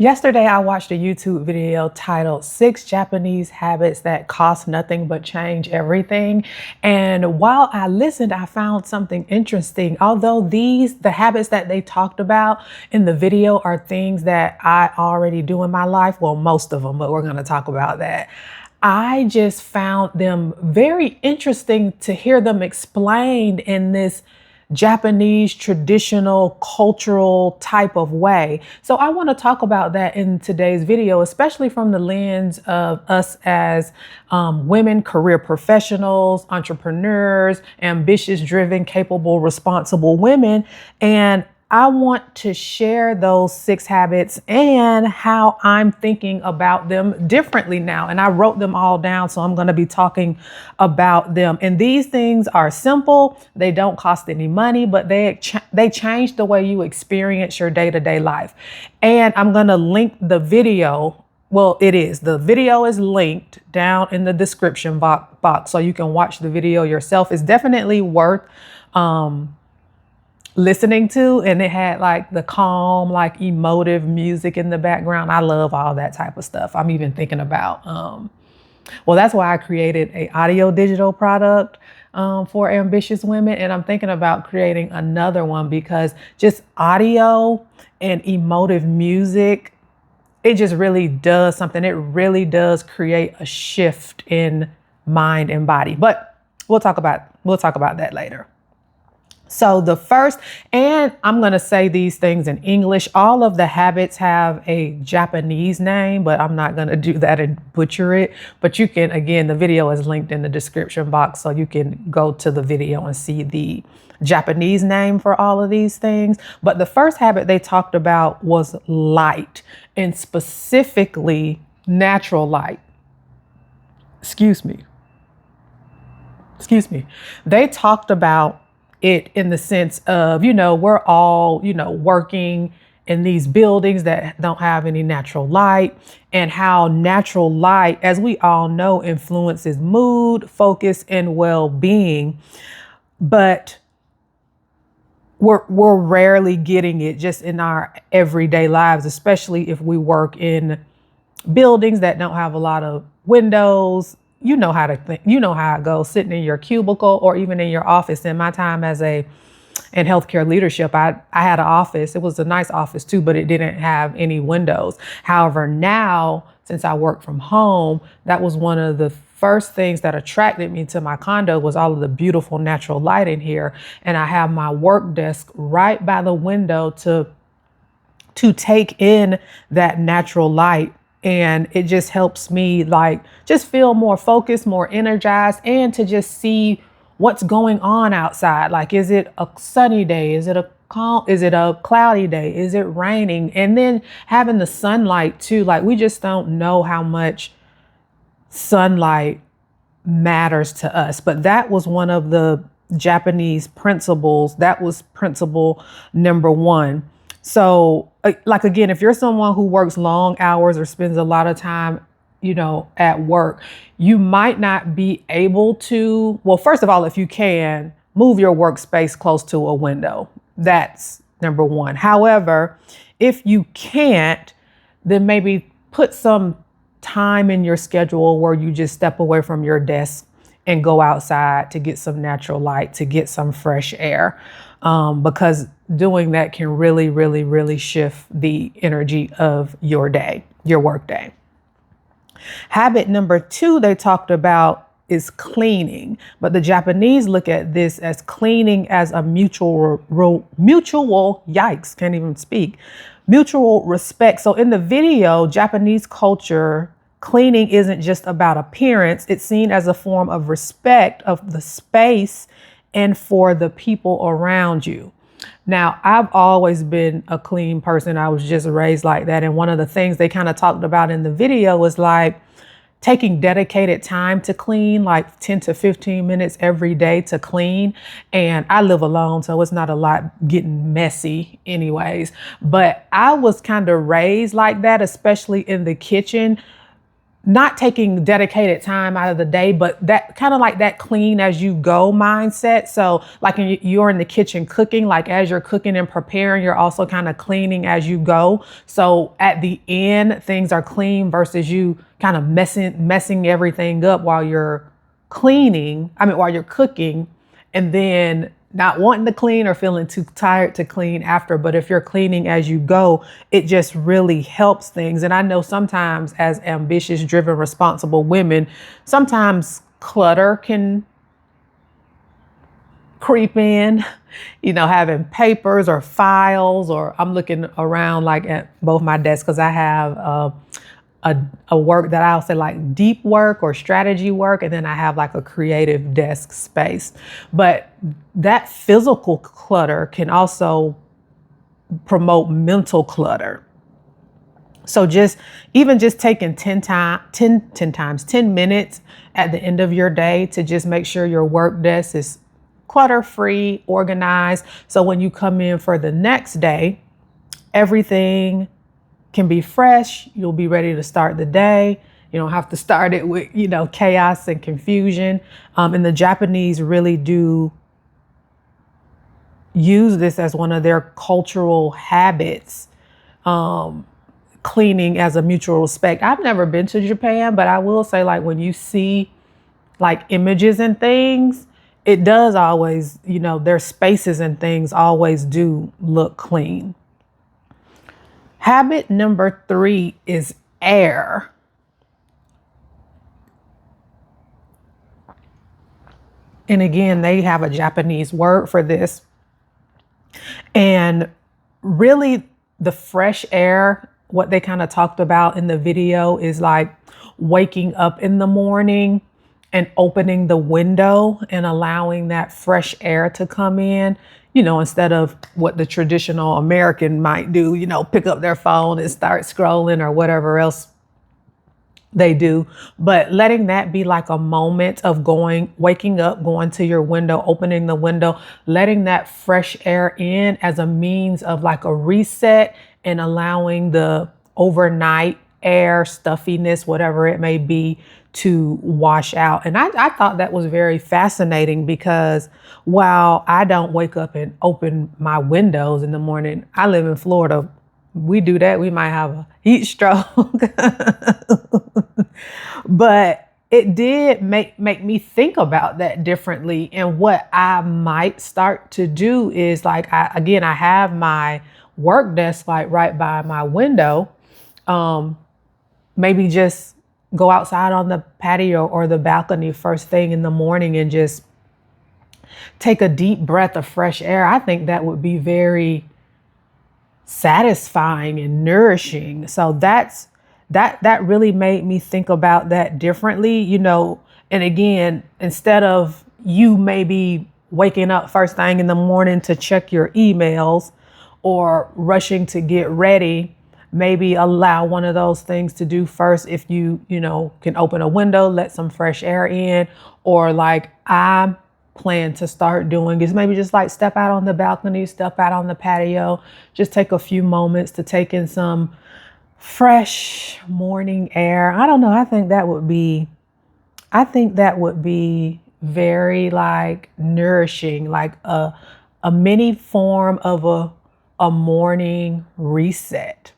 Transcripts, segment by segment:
Yesterday, I watched a YouTube video titled Six Japanese Habits That Cost Nothing But Change Everything. And while I listened, I found something interesting. Although the habits that they talked about in the video are things that I already do in my life, well, most of them, but we're going to talk about that. I just found them very interesting to hear them explained in this Japanese traditional cultural type of way. So I want to talk about that in today's video, especially from the lens of us as women, career professionals, entrepreneurs, ambitious, driven, capable, responsible women. And I want to share those six habits and how I'm thinking about them differently now. And I wrote them all down, so I'm going to be talking about them. And these things are simple. They don't cost any money, but they change the way you experience your day-to-day life. And I'm going to link the video. Well, the video is linked down in the description box, so you can watch the video yourself. It's definitely worth listening to, and it had like the calm, like emotive music in the background. I love all that type of stuff. I'm even thinking about, well, that's why I created a audio digital product for ambitious women. And I'm thinking about creating another one because just audio and emotive music, it just really does something. It really does create a shift in mind and body, but we'll talk about that later. So the first, and I'm going to say these things in English, all of the habits have a Japanese name, but I'm not going to do that and butcher it. But you can, again, the video is linked in the description box, so you can go to the video and see the Japanese name for all of these things. But the first habit they talked about was light, and specifically natural light. Excuse me. They talked about it in the sense of, we're all, working in these buildings that don't have any natural light, and how natural light, as we all know, influences mood, focus, and well-being. But we're rarely getting it just in our everyday lives, especially if we work in buildings that don't have a lot of windows. You know how to think, you know how it goes, sitting in your cubicle or even in your office. In my time in healthcare leadership, I had an office. It was a nice office too, but it didn't have any windows. However, now, since I work from home, that was one of the first things that attracted me to my condo was all of the beautiful natural light in here. And I have my work desk right by the window to take in that natural light. And it just helps me just feel more focused, more energized, and to just see what's going on outside. Like, is it a sunny day? Is it a cloudy day? Is it raining? And then having the sunlight too. Like, we just don't know how much sunlight matters to us. But that was one of the Japanese principles. That was principle number one. So, again, if you're someone who works long hours or spends a lot of time, at work, you might not be able to, well, first of all, if you can, move your workspace close to a window. That's number one. However, if you can't, then maybe put some time in your schedule where you just step away from your desk and go outside to get some natural light, to get some fresh air. Because doing that can really, really, really shift the energy of your day, your work day. Habit number two they talked about is cleaning, but the Japanese look at this as cleaning as a mutual respect. So in the video, Japanese culture, cleaning isn't just about appearance. It's seen as a form of respect of the space and for the people around you. Now, I've always been a clean person. I was just raised like that. And one of the things they kind of talked about in the video was like taking dedicated time to clean, like 10 to 15 minutes every day to clean. And I live alone, so it's not a lot getting messy anyways. But I was kind of raised like that, especially in the kitchen. not taking dedicated time out of the day, but that kind of like that clean as you go mindset. So like you're in the kitchen cooking, like as you're cooking and preparing, you're also kind of cleaning as you go. So at the end, things are clean versus you kind of messing everything up while you're while you're cooking, and then not wanting to clean or feeling too tired to clean after. But if you're cleaning as you go, it just really helps things. And I know sometimes as ambitious, driven, responsible women, sometimes clutter can creep in, having papers or files, or I'm looking around like at both my desks because I have a work that I'll say like deep work or strategy work. And then I have like a creative desk space. But that physical clutter can also promote mental clutter. So just taking 10 minutes at the end of your day to just make sure your work desk is clutter free, organized. So when you come in for the next day, everything can be fresh. You'll be ready to start the day. You don't have to start it with, chaos and confusion. And the Japanese really do use this as one of their cultural habits, cleaning as a mutual respect. I've never been to Japan, but I will say, like, when you see like images and things, it does always, their spaces and things always do look clean. Habit number 3 is air. And again, they have a Japanese word for this. And really, the fresh air, what they kind of talked about in the video is like waking up in the morning and opening the window and allowing that fresh air to come in. Instead of what the traditional American might do, pick up their phone and start scrolling or whatever else they do. But letting that be like a moment of waking up, going to your window, opening the window, letting that fresh air in as a means of like a reset and allowing the overnight air, stuffiness, whatever it may be, to wash out. And I thought that was very fascinating because while I don't wake up and open my windows in the morning, I live in Florida. We do that. We might have a heat stroke. But it did make me think about that differently. And what I might start to do is like, I have my work desk like right by my window. Maybe just go outside on the patio or the balcony first thing in the morning and just take a deep breath of fresh air. I think that would be very satisfying and nourishing. So that really made me think about that differently, and again, instead of you maybe waking up first thing in the morning to check your emails or rushing to get ready, maybe allow one of those things to do first. If you can open a window, let some fresh air in, or like I plan to start doing is maybe just like step out on the balcony, step out on the patio, just take a few moments to take in some fresh morning air. I don't know. I think that would be very like nourishing, like a mini form of a morning reset.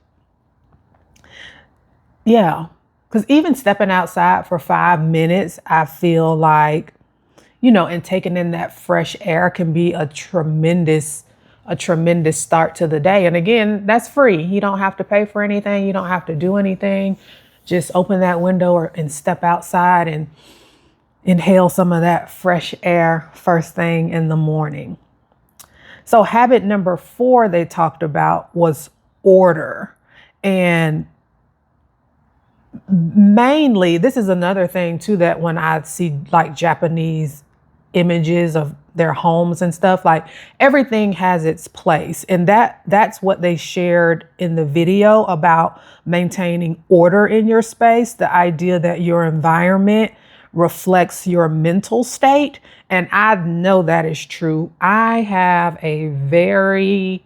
Yeah. Because even stepping outside for 5 minutes, I feel like, and taking in that fresh air can be a tremendous start to the day. And again, that's free. You don't have to pay for anything. You don't have to do anything. Just open that window and step outside and inhale some of that fresh air first thing in the morning. So habit number 4 they talked about was order. And mainly, this is another thing too, that when I see like Japanese images of their homes and stuff, like everything has its place. And that's what they shared in the video about maintaining order in your space. The idea that your environment reflects your mental state. And I know that is true. I have a very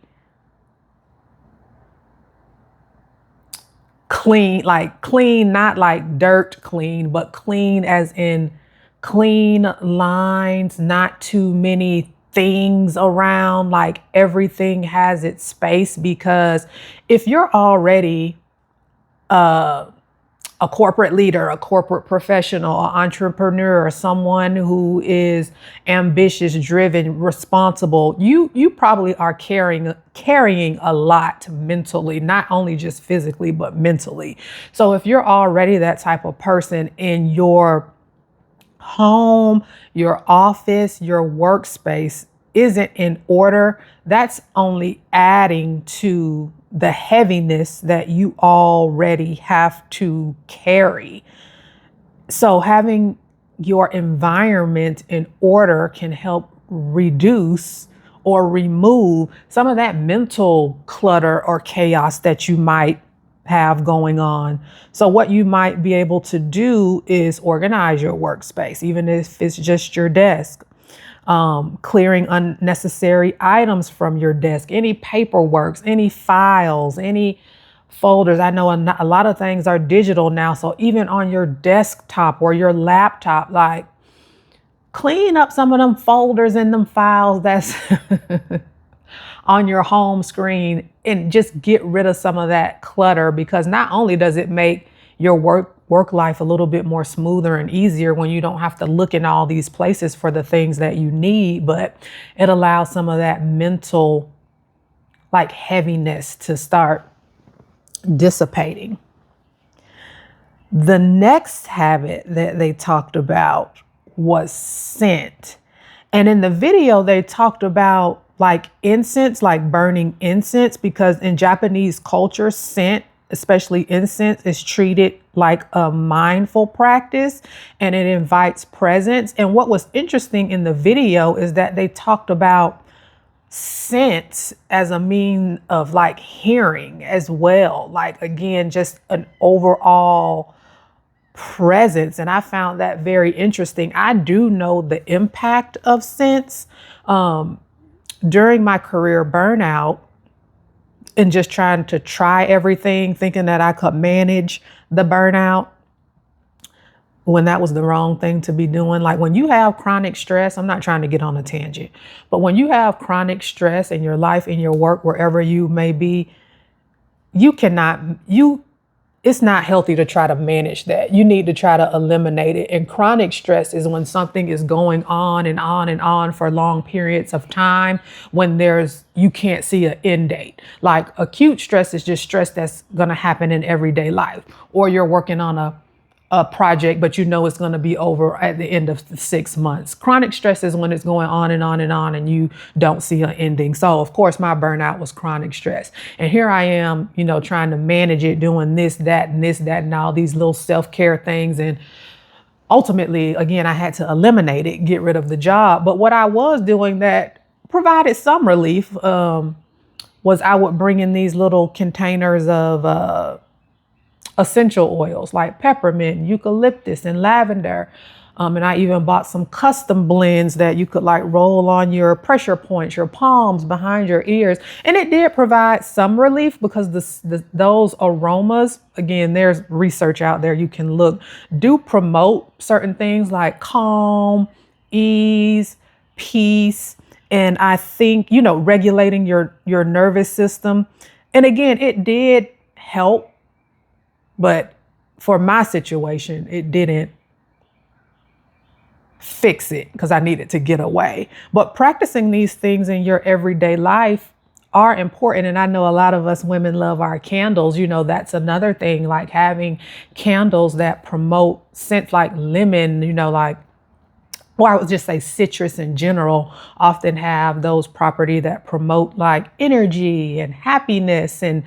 clean, like clean, not like dirt clean, but clean as in clean lines, not too many things around, like everything has its space. Because if you're already a corporate leader, a corporate professional, an entrepreneur, or someone who is ambitious, driven, responsible, you probably are carrying a lot mentally, not only just physically, but mentally. So if you're already that type of person in your home, your office, your workspace isn't in order, that's only adding to the heaviness that you already have to carry. So having your environment in order can help reduce or remove some of that mental clutter or chaos that you might have going on. So what you might be able to do is organize your workspace, even if it's just your desk. Clearing unnecessary items from your desk, any paperwork, any files, any folders. I know a lot of things are digital now. So even on your desktop or your laptop, like clean up some of them folders and them files that's on your home screen, and just get rid of some of that clutter, because not only does it make your work life a little bit more smoother and easier when you don't have to look in all these places for the things that you need, but it allows some of that mental like heaviness to start dissipating. The next habit that they talked about was scent. And in the video, they talked about like incense, like burning incense, because in Japanese culture, scent, especially incense, is treated like a mindful practice, and it invites presence. And what was interesting in the video is that they talked about scent as a mean of like hearing as well. Like, again, just an overall presence. And I found that very interesting. I do know the impact of scents. During my career burnout and just trying to try everything, thinking that I could manage the burnout, when that was the wrong thing to be doing. Like when you have chronic stress, I'm not trying to get on a tangent, but when you have chronic stress in your life, in your work, wherever you may be, it's not healthy to try to manage that. You need to try to eliminate it. And chronic stress is when something is going on and on and on for long periods of time, when you can't see an end date. Like acute stress is just stress that's going to happen in everyday life, or you're working on a project, but you know it's going to be over at the end of the 6 months. Chronic stress is when it's going on and on and on, and you don't see an ending. So of course my burnout was chronic stress. And here I am, trying to manage it, doing this, that, and all these little self-care things. And ultimately, again, I had to eliminate it, get rid of the job. But what I was doing that provided some relief was I would bring in these little containers of essential oils like peppermint, eucalyptus, and lavender. And I even bought some custom blends that you could like roll on your pressure points, your palms, behind your ears. And it did provide some relief, because those aromas, again, there's research out there you can look, do promote certain things like calm, ease, peace. And I think, regulating your nervous system. And again, it did help. But for my situation, it didn't fix it, because I needed to get away. But practicing these things in your everyday life are important. And I know a lot of us women love our candles. That's another thing, like having candles that promote scents like lemon, or I would just say citrus in general, often have those properties that promote like energy and happiness. And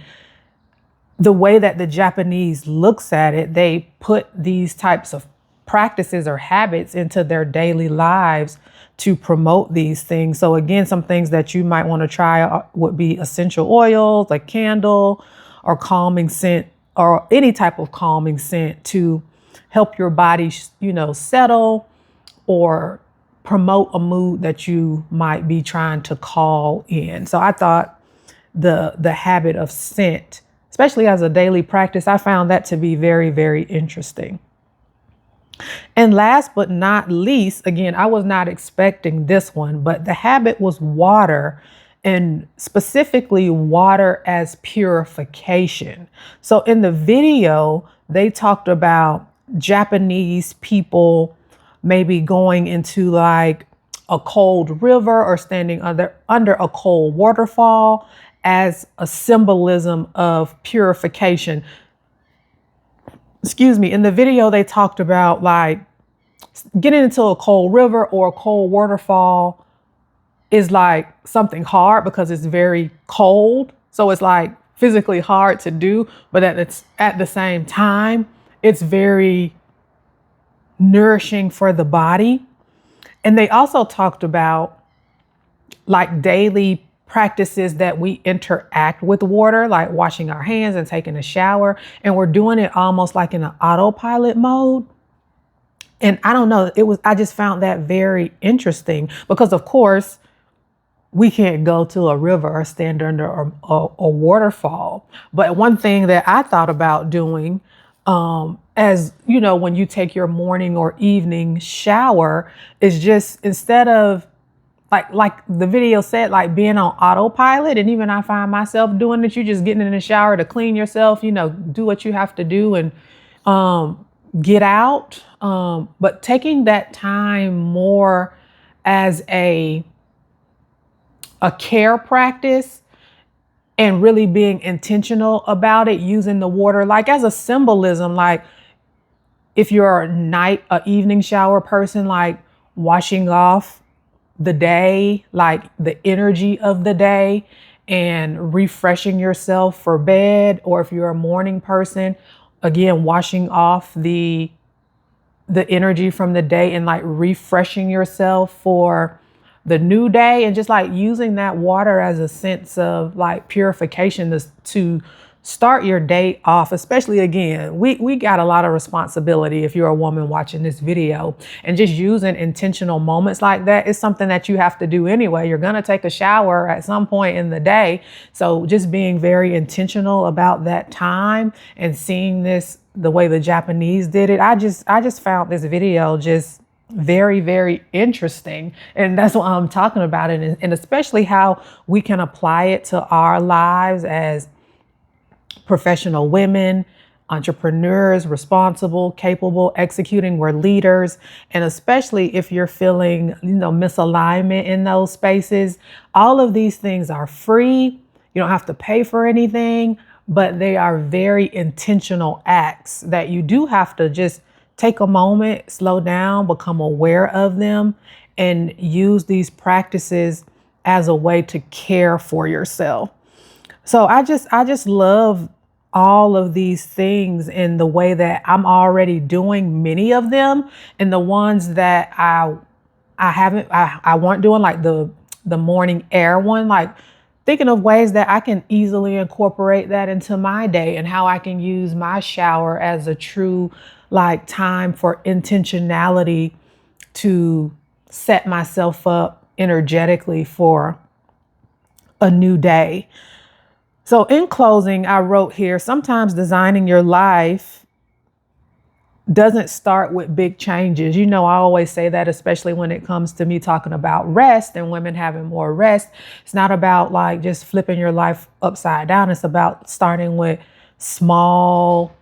the way that the Japanese looks at it, they put these types of practices or habits into their daily lives to promote these things. So again, some things that you might want to try would be essential oils, like candle, or calming scent, or any type of calming scent to help your body, settle, or promote a mood that you might be trying to call in. So I thought the habit of scent, especially as a daily practice. I found that to be very, very interesting. And last but not least, again, I was not expecting this one, but the habit was water, and specifically water as purification. So in the video, they talked about Japanese people maybe going into like a cold river or standing under a cold waterfall as a symbolism of purification. Excuse me. In the video, they talked about like getting into a cold river or a cold waterfall is like something hard because it's very cold. So it's like physically hard to do, but at the same time, it's very nourishing for the body. And they also talked about like daily practices that we interact with water, like washing our hands and taking a shower. And we're doing it almost like in an autopilot mode. And I don't know, I just found that very interesting because of course we can't go to a river or stand under a waterfall. But one thing that I thought about doing, as you know, when you take your morning or evening shower is just instead of like the video said, like being on autopilot. And even I find myself doing it. You just getting in the shower to clean yourself, do what you have to do and get out. But taking that time more as a care practice and really being intentional about it, using the water like as a symbolism, like if you're a evening shower person, like washing off the day, like the energy of the day and refreshing yourself for bed. Or if you're a morning person, again, washing off the energy from the day and like refreshing yourself for the new day, and just like using that water as a sense of like purification to start your day off. Especially again, we got a lot of responsibility if you're a woman watching this video, and just using intentional moments like that is something that you have to do anyway. You're going to take a shower at some point in the day. So just being very intentional about that time and seeing this the way the Japanese did it. I just found this video just very, very interesting. And that's what I'm talking about. And especially how we can apply it to our lives as professional women, entrepreneurs, responsible, capable, executing, we're leaders. And especially if you're feeling, misalignment in those spaces, all of these things are free. You don't have to pay for anything, but they are very intentional acts that you do have to just take a moment, slow down, become aware of them, and use these practices as a way to care for yourself. So I just love all of these things in the way that I'm already doing many of them, and the ones that I weren't doing, like the morning air one, like thinking of ways that I can easily incorporate that into my day and how I can use my shower as a true like time for intentionality to set myself up energetically for a new day. So in closing, I wrote here, sometimes designing your life doesn't start with big changes. I always say that, especially when it comes to me talking about rest and women having more rest. It's not about like just flipping your life upside down. It's about starting with small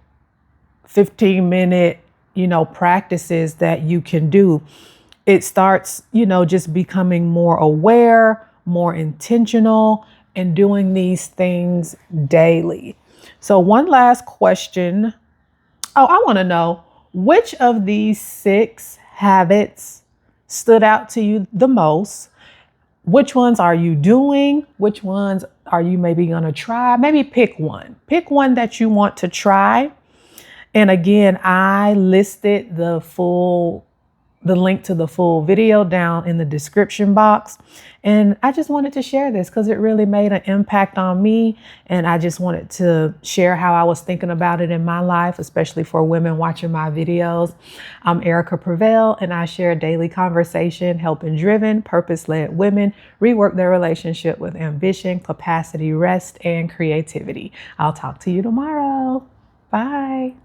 15-minute, practices that you can do. It starts, just becoming more aware, more intentional, and doing these things daily. So one last question. Oh, I want to know, which of these 6 habits stood out to you the most? Which ones are you doing? Which ones are you maybe going to try? Maybe pick one. Pick one that you want to try. And again, I listed the full the link to the full video down in the description box. And I just wanted to share this because it really made an impact on me. And I just wanted to share how I was thinking about it in my life, especially for women watching my videos. I'm Erica Prevail, and I share daily conversation, helping driven, purpose-led women rework their relationship with ambition, capacity, rest, and creativity. I'll talk to you tomorrow. Bye.